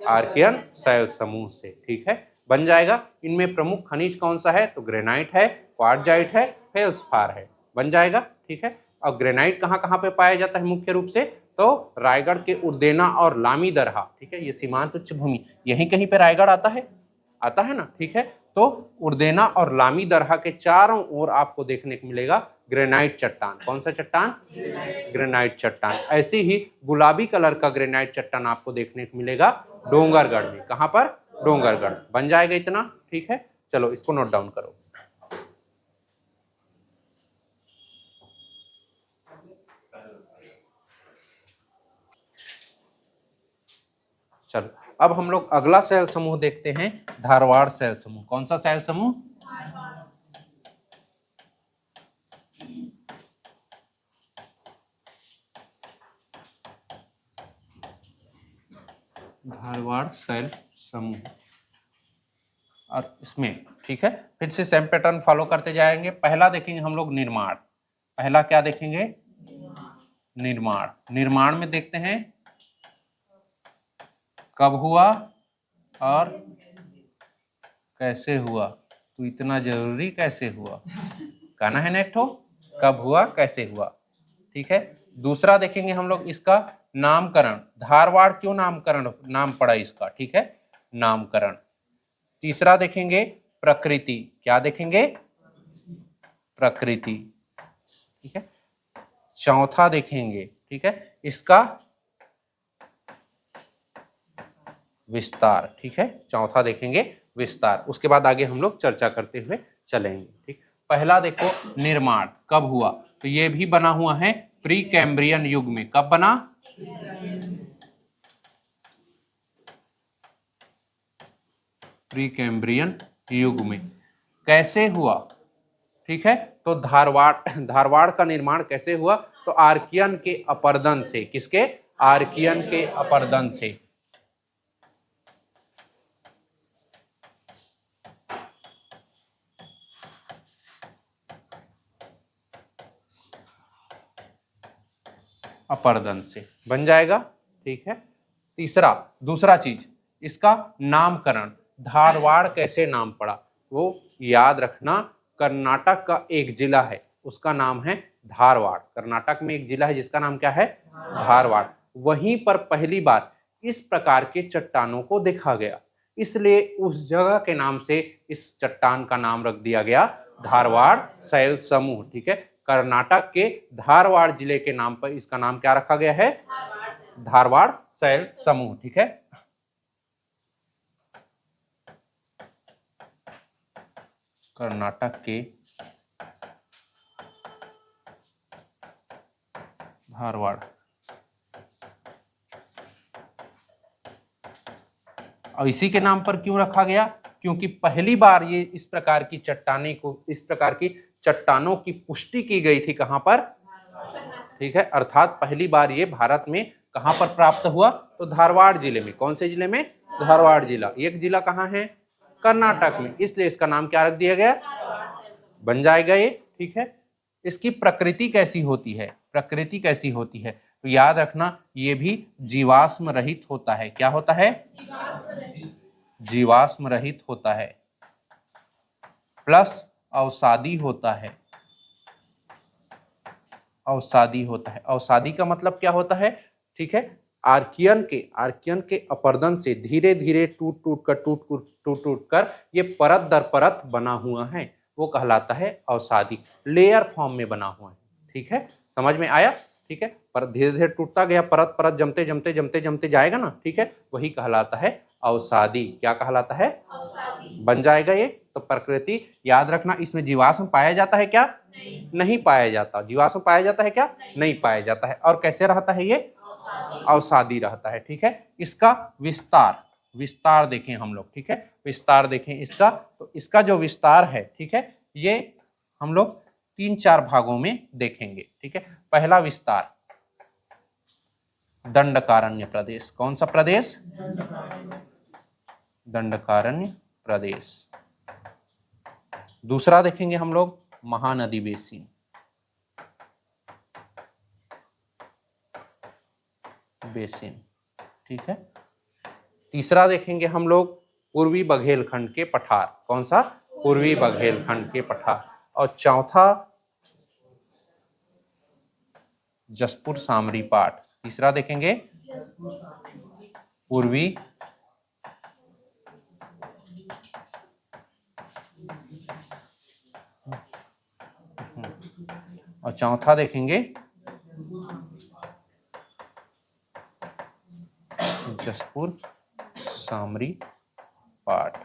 S1: आर्कियन शैल समूह से, ठीक है। बन जाएगा। इनमें प्रमुख खनिज कौन सा है, तो ग्रेनाइट है, क्वार्टजाइट है, फेल्सपार है। बन जाएगा, ठीक है। अब ग्रेनाइट कहाँ कहाँ पे पाया जाता है मुख्य रूप से, तो रायगढ़ के उर्देना और लामी दरहा, ठीक है, ये सीमांत उच्च भूमि यहीं कहीं पे रायगढ़ आता है ना, ठीक है। तो उर्देना और लामी दरहा के चारों ओर आपको देखने को मिलेगा ग्रेनाइट चट्टान। कौन सा चट्टान, ग्रेनाइट चट्टान। ऐसे ही गुलाबी कलर का ग्रेनाइट चट्टान आपको देखने को मिलेगा डोंगरगढ़ में। कहां पर, डोंगरगढ़। बन जाएगा इतना, ठीक है। चलो इसको नोट डाउन करो। चलो अब हम लोग अगला शैल समूह देखते हैं, धारवाड़ शैल समूह। कौन सा शैल समूह, धारवाड़ शैल समूह। और इसमें, ठीक है, फिर से सेम पैटर्न फॉलो करते जाएंगे। पहला देखेंगे हम लोग निर्माण। पहला क्या देखेंगे, निर्माण। निर्माण में देखते हैं कब हुआ और कैसे हुआ। तो इतना जरूरी कैसे हुआ कहना है नेक्स्ट हो, कब हुआ कैसे हुआ, ठीक है। दूसरा देखेंगे हम लोग इसका नामकरण, धारवाड़ क्यों नामकरण नाम पड़ा इसका, ठीक है, नामकरण। तीसरा देखेंगे प्रकृति, क्या देखेंगे, प्रकृति, ठीक है। चौथा देखेंगे, ठीक है, इसका विस्तार, ठीक है, चौथा देखेंगे विस्तार। उसके बाद आगे हम लोग चर्चा करते हुए चलेंगे, ठीक। पहला देखो निर्माण कब हुआ, तो ये भी बना हुआ है प्री कैम्ब्रियन युग में। कब बना, प्री कैम्ब्रियन युग में। कैसे हुआ, ठीक है, तो धारवाड़ का निर्माण कैसे हुआ, तो आर्कियन के अपरदन से। किसके, आर्कियन के अपरदन से। अपरदन से बन जाएगा, ठीक है। तीसरा, दूसरा चीज इसका नामकरण, धारवाड़ कैसे नाम पड़ा, वो याद रखना। कर्नाटक का एक जिला है उसका नाम है धारवाड़। कर्नाटक में एक जिला है जिसका नाम क्या है, धारवाड़। वहीं पर पहली बार इस प्रकार के चट्टानों को देखा गया, इसलिए उस जगह के नाम से इस चट्टान का नाम रख दिया गया धारवाड़ शैल समूह, ठीक है। कर्नाटक के धारवाड़ जिले के नाम पर इसका नाम क्या रखा गया है, धारवाड़ शैल समूह, ठीक है। कर्नाटक के धारवाड़। और इसी के नाम पर क्यों रखा गया, क्योंकि पहली बार ये इस प्रकार की चट्टानों की पुष्टि की गई थी कहां पर, ठीक है, अर्थात पहली बार ये भारत में कहां पर प्राप्त हुआ, तो धारवाड़ जिले में। कौन से जिले में, धारवाड़ जिला। एक जिला कहां है, कर्नाटक में, इसलिए इसका नाम क्या रख दिया गया, बन जाएगा ये, ठीक है। इसकी प्रकृति कैसी होती है, प्रकृति कैसी होती है, तो याद रखना ये भी जीवाश्म रहित होता है। क्या होता है, जीवाश्म रहित होता है, प्लस अवसादी होता है। अवसादी होता है, अवसादी का मतलब क्या होता है, ठीक है, आर्कियन के अपरदन से धीरे धीरे टूट टूट कर ये परत दर परत बना हुआ है, वो कहलाता है अवसादी। लेयर फॉर्म में बना हुआ है, ठीक है, समझ में आया, ठीक है। पर धीरे धीरे टूटता गया, परत परत जमते जाएगा ना, ठीक है, वही कहलाता है अवसादी। क्या कहलाता है, बन जाएगा ये। तो प्रकृति याद रखना, इसमें जीवाश्म पाया जाता है क्या, नहीं पाया जाता। जीवाश्म पाया जाता है क्या, नहीं पाया जाता है। और कैसे रहता है ये, अवसादी रहता है, ठीक है। इसका विस्तार देखें हम लोग, ठीक है, विस्तार देखें इसका। तो इसका जो विस्तार है, ठीक है, ये हम लोग 3-4 भागों में देखेंगे, ठीक है। पहला विस्तार दंडकारण्य प्रदेश। कौन सा प्रदेश, दंडकारण्य प्रदेश। दूसरा देखेंगे हम लोग महानदी बेसिन, ठीक है। तीसरा देखेंगे हम लोग पूर्वी बघेलखंड के पठार, कौन सा? पूर्वी बघेलखंड के पठार। और चौथा जसपुर सामरी पाट। तीसरा देखेंगे पूर्वी और चौथा देखेंगे जसपुर सामरी पाट,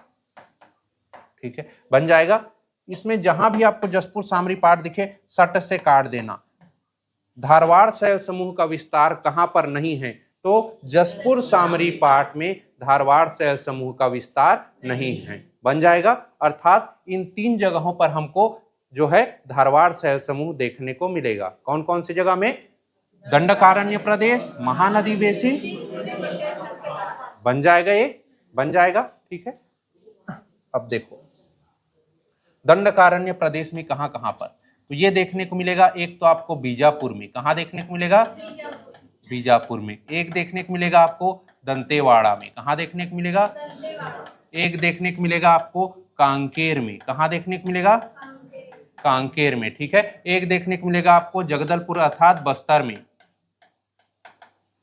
S1: ठीक है। बन जाएगा। इसमें जहां भी आपको जसपुर सामरी पाट दिखे सट से काट देना। धारवाड़ शैल समूह का विस्तार कहां पर नहीं है? तो जसपुर सामरी पाट में धारवाड़ शैल समूह का विस्तार नहीं है। बन जाएगा। अर्थात इन 3 जगहों पर हमको जो है धारवाड़ शैल समूह देखने को मिलेगा। कौन कौन सी जगह में? दंडकारण्य प्रदेश, महानदी बेसिन। बन जाएगा, ये बन जाएगा, ठीक है। अब देखो दंडकारण्य प्रदेश में कहां कहां पर, तो ये देखने को मिलेगा। एक तो आपको बीजापुर में, कहां देखने को मिलेगा? बीजापुर में। एक देखने को मिलेगा आपको दंतेवाड़ा में, कहां देखने को मिलेगा? एक देखने को मिलेगा आपको कांकेर में, कहां देखने को मिलेगा? कांकेर में, ठीक है। एक देखने को मिलेगा आपको जगदलपुर अर्थात बस्तर में,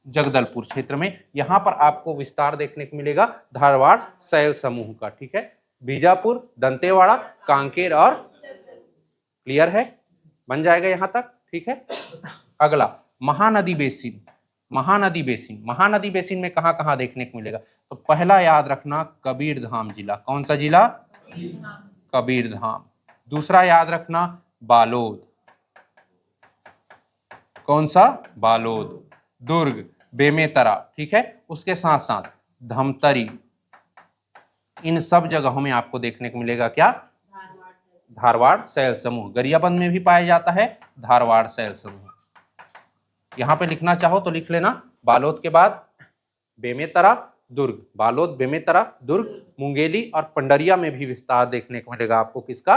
S1: जगदलपुर क्षेत्र में। यहां पर आपको विस्तार देखने को मिलेगा धारवाड़ शैल समूह का, ठीक है। बीजापुर, दंतेवाड़ा, कांकेर और क्लियर है? बन जाएगा यहां तक, ठीक है। अगला Mahanadi basin. Mahanadi basin, Mahanadi basin में कहां कहां देखने को मिलेगा? तो पहला याद रखना कबीरधाम जिला। कौन सा जिला? कबीरधाम। दूसरा याद रखना बालोद। कौन सा? बालोद। दुर्ग, बेमेतरा, ठीक है। उसके साथ साथ धमतरी, इन सब जगहों में आपको देखने को मिलेगा क्या? धारवाड़ शैल समूह। गरियाबंद में भी पाया जाता है धारवाड़ शैल समूह। यहां पे लिखना चाहो तो लिख लेना। बालोद के बाद बेमेतरा, दुर्ग, बालोद, बेमेतरा, दुर्ग, मुंगेली और पंडरिया में भी विस्तार देखने को मिलेगा आपको। किसका?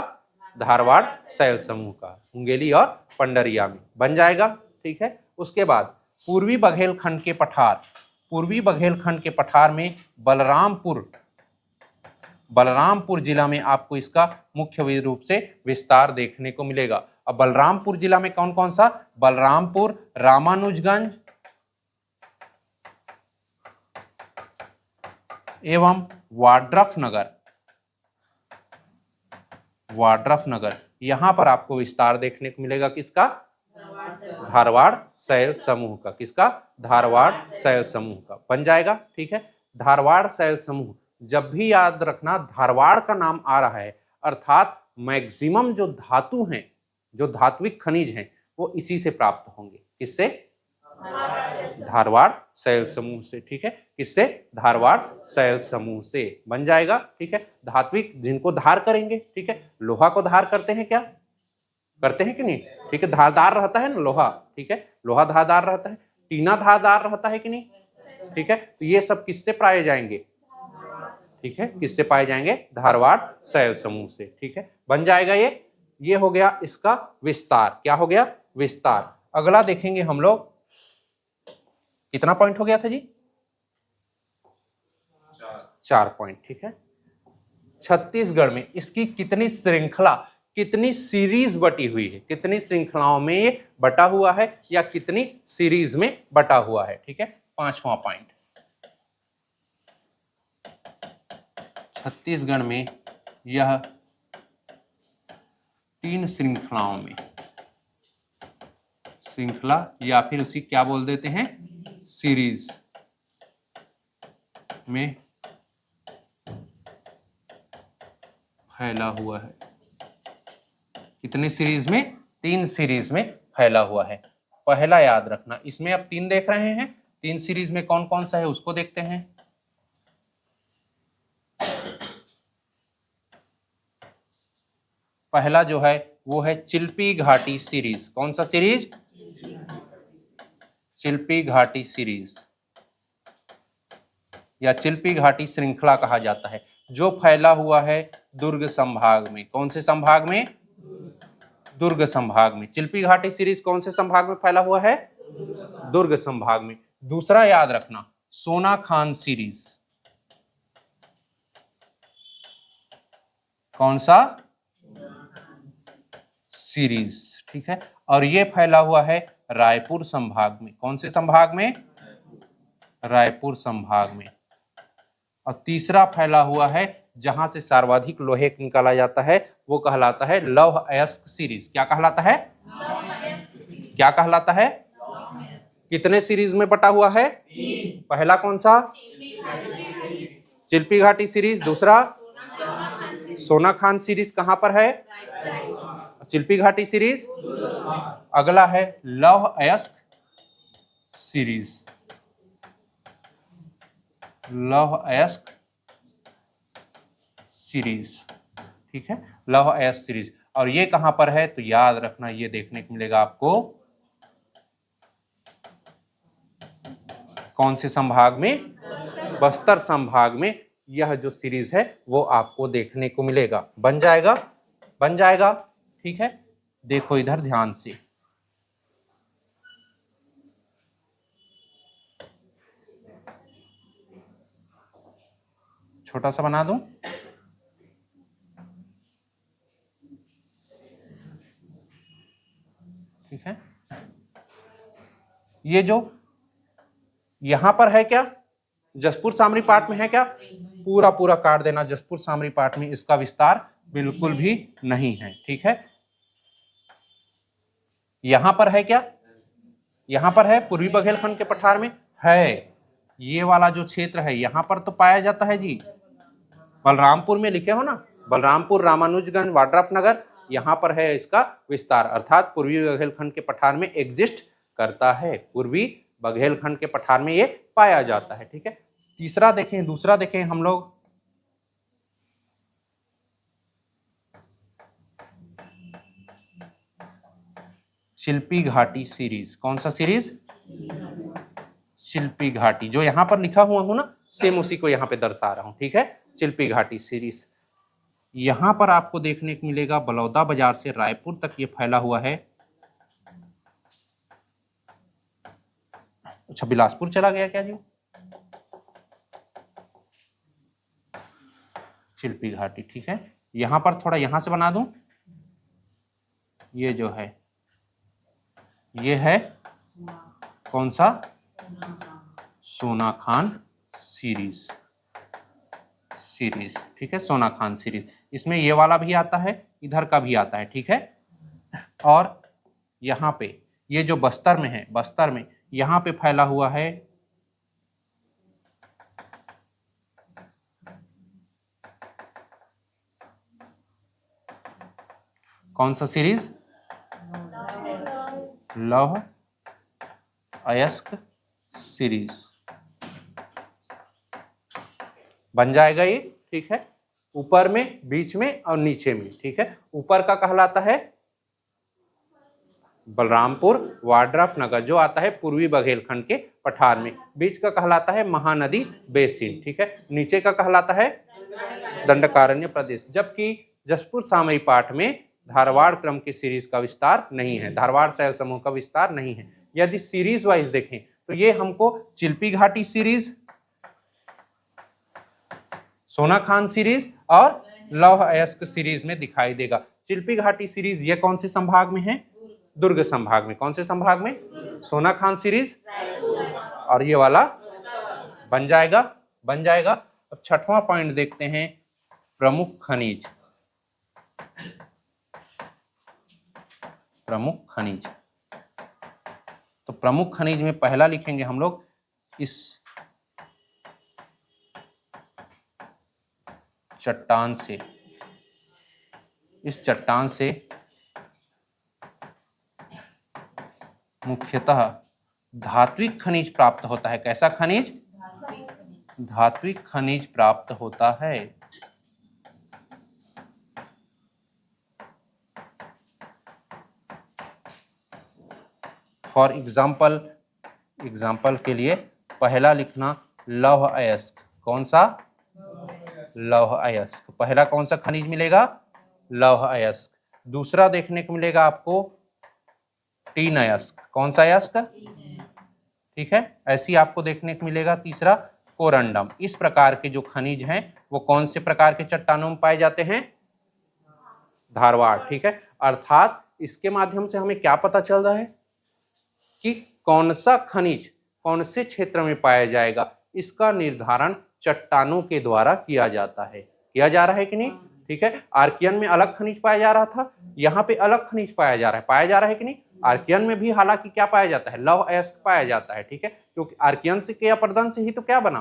S1: धारवाड़ शैल समूह का, मुंगेली और पंडरिया में। बन जाएगा, ठीक है। उसके बाद पूर्वी बघेलखंड के पठार। पूर्वी बघेलखंड के पठार में बलरामपुर जिला में आपको इसका मुख्य रूप से विस्तार देखने को मिलेगा। अब बलरामपुर जिला में कौन कौन सा? बलरामपुर, रामानुजगंज एवं वाड्रफ नगर, यहां पर आपको विस्तार देखने को मिलेगा। किसका? धारवाड़ शैल समूह का। किसका? धारवाड़ शैल समूह का। बन जाएगा, ठीक है। धारवाड़ शैल समूह, जब भी याद रखना धारवाड़ का नाम आ रहा है अर्थात मैक्सिमम जो धातु हैं, जो धात्विक खनिज हैं, वो इसी से प्राप्त होंगे। किससे? धारवाड़ शैल समूह से, ठीक है। किससे? धारवाड़ शैल समूह से। बन जाएगा, ठीक है। धात्विक जिनको धार करेंगे, ठीक है। लोहा को धार करते हैं क्या? करते हैं कि नहीं? ठीक है। धारदार रहता है ना लोहा, ठीक है। लोहा धारदार रहता है। टीना धारदार रहता है कि नहीं? ठीक है। तो ये सब किससे पाए जाएंगे? ठीक है, किससे पाए जाएंगे? धारवाड़ शैल समूह से, ठीक है। बन जाएगा ये हो गया इसका विस्तार। क्या हो गया? विस्तार। अगला देखेंगे हम लोग, कितना पॉइंट हो गया था जी? 4 पॉइंट, ठीक है। छत्तीसगढ़ में इसकी कितनी श्रृंखला, कितनी सीरीज बटी हुई है? कितनी श्रृंखलाओं में ये बटा हुआ है या कितनी सीरीज में बटा हुआ है? ठीक है, 5वां पॉइंट। छत्तीसगढ़ में यह 3 श्रृंखलाओं में, श्रृंखला या फिर उसी क्या बोल देते हैं, सीरीज में फैला हुआ है। कितने सीरीज में? 3 सीरीज में फैला हुआ है। पहला याद रखना, इसमें अब 3 देख रहे हैं, 3 सीरीज में कौन कौन सा है उसको देखते हैं। पहला जो है वो है चिल्पी घाटी सीरीज। कौन सा सीरीज? चिल्पी घाटी सीरीज। या चिल्पी घाटी श्रृंखला कहा जाता है, जो फैला हुआ है दुर्ग संभाग में। कौन से संभाग में? दुर्ग संभाग में। चिल्पी घाटी सीरीज कौन से संभाग में फैला हुआ है? दुर्ग संभाग में। दूसरा याद रखना, सोना खान सीरीज। कौन सा? सीरीज, ठीक है। और ये फैला हुआ है रायपुर संभाग में। कौन से संभाग में? रायपुर संभाग में। और तीसरा फैला हुआ है जहां से सर्वाधिक लोहे निकाला जाता है, वो कहलाता है लौह अयस्क सीरीज। क्या कहलाता है? क्या कहलाता है? कितने सीरीज में बटा हुआ है? पहला कौन सा? चिल्पी घाटी सीरीज। दूसरा सोना खान सीरीज कहां पर है? चिल्पी घाटी सीरीज। अगला है लौह अयस्क सीरीज। लौह अयस्क सीरीज, ठीक है, लौह अयस्क सीरीज। और ये कहां पर है? तो याद रखना, ये देखने को मिलेगा आपको कौन से संभाग में? बस्तर संभाग में। यह जो सीरीज है वो आपको देखने को मिलेगा। बन जाएगा? बन जाएगा, ठीक है। देखो इधर ध्यान से, छोटा सा बना दूं, ठीक है। ये जो यहां पर है क्या? जसपुर सामरी पाठ में है क्या? पूरा पूरा काट देना। जसपुर सामरी पाठ में इसका विस्तार बिल्कुल भी नहीं है, ठीक है। यहां पर है क्या? यहां पर है पूर्वी बघेलखंड के पठार में है। ये वाला जो क्षेत्र है यहां पर तो पाया जाता है जी। बलरामपुर में लिखे हो ना, बलरामपुर, रामानुजगंज, वाड्रफ नगर, यहां पर है इसका विस्तार, अर्थात पूर्वी बघेलखंड के पठार में एग्जिस्ट करता है। पूर्वी बघेलखंड के पठार में ये पाया जाता है, ठीक है। तीसरा देखें, दूसरा देखें हम लोग, शिल्पी घाटी सीरीज। कौन सा सीरीज? शिल्पी घाटी। जो यहां पर लिखा हुआ हूं ना, सेम उसी को यहां पे दर्शा रहा हूं, ठीक है। शिल्पी घाटी सीरीज यहां पर आपको देखने को मिलेगा, बलौदा बाजार से रायपुर तक ये फैला हुआ है। अच्छा, बिलासपुर चला गया क्या जी? शिल्पी घाटी, ठीक है। यहां पर थोड़ा यहां से बना दूं, ये जो है ये है कौन सा? सोना खान सीरीज। सीरीज, ठीक है, सोना खान सीरीज। इसमें ये वाला भी आता है, इधर का भी आता है, ठीक है। और यहाँ पे ये जो बस्तर में है, बस्तर में यहाँ पे फैला हुआ है कौन सा सीरीज? लौह अयस्क सीरीज। बन जाएगा ये, ठीक है। ऊपर में, बीच में और नीचे में, ठीक है। ऊपर का कहलाता है बलरामपुर, वाड्रफ नगर, जो आता है पूर्वी बघेलखंड के पठार में। बीच का कहलाता है महानदी बेसिन, ठीक है। नीचे का कहलाता है दंडकारण्य प्रदेश। जबकि जसपुर सामरी पाठ में धारवाड़ क्रम की सीरीज का विस्तार नहीं है, धारवाड़ शैल समूह का विस्तार नहीं है। यदि सीरीज वाइज देखें तो ये हमको चिल्पी घाटी सीरीज, सोना खान सीरीज और लौह अयस्क सीरीज में दिखाई देगा। चिल्पी घाटी सीरीज ये कौन से संभाग में है? दुर्ग संभाग में। कौन से संभाग में? सोना खान सीरीज। और ये वाला बन जाएगा, बन जाएगा। अब छठवां पॉइंट देखते हैं, प्रमुख खनिज। प्रमुख खनिज, तो प्रमुख खनिज में पहला लिखेंगे हम लोग, इस चट्टान से, इस चट्टान से मुख्यतः धात्विक खनिज प्राप्त होता है। कैसा खनिज? धात्विक खनिज प्राप्त होता है। फॉर एग्जाम्पल, एग्जाम्पल के लिए पहला लिखना लौह अयस्क। कौन सा? लौह अयस्क। पहला कौन सा खनिज मिलेगा? लौह अयस्क। दूसरा देखने को मिलेगा आपको टीन अयस्क। कौन सा अयस्क? ठीक है, ऐसी आपको देखने को मिलेगा। तीसरा कोरंडम। इस प्रकार के जो खनिज हैं वो कौन से प्रकार के चट्टानों में पाए जाते हैं? धारवाड़। ठीक है, अर्थात इसके माध्यम से हमें क्या पता चल रहा है कि कौन सा खनिज कौन से क्षेत्र में पाया जाएगा, इसका निर्धारण चट्टानों के द्वारा किया जाता है। किया जा रहा है कि नहीं? ठीक है, आर्कियन में अलग खनिज पाया जा रहा था, यहाँ पे अलग खनिज पाया जा रहा है। पाया जा रहा है कि नहीं? आर्कियन में भी हालांकि क्या पाया जाता है? लौह अयस्क पाया जाता है। ठीक है, क्योंकि आर्कियन से के अपरदन से ही तो क्या बना?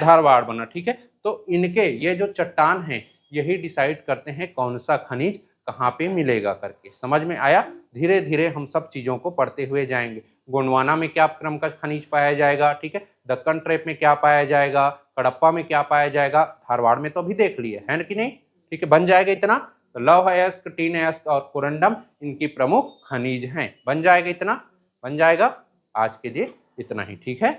S1: धारवाड़ बना। ठीक है, तो इनके ये जो चट्टान है यही डिसाइड करते हैं कौन सा खनिज कहाँ पे मिलेगा करके। समझ में आया? धीरे धीरे हम सब चीजों को पढ़ते हुए जाएंगे। गोंडवाना में क्या क्रम का खनिज पाया जाएगा? ठीक है, दक्कन ट्रेप में क्या पाया जाएगा? कडप्पा में क्या पाया जाएगा? धारवाड़ में तो अभी देख लिए है कि नहीं? ठीक है, बन जाएगा इतना। तो लौह अयस्क, टीन अयस्क और कोरंडम इनकी प्रमुख खनिज हैं। बन जाएगा इतना, बन जाएगा। आज के लिए इतना ही। ठीक है।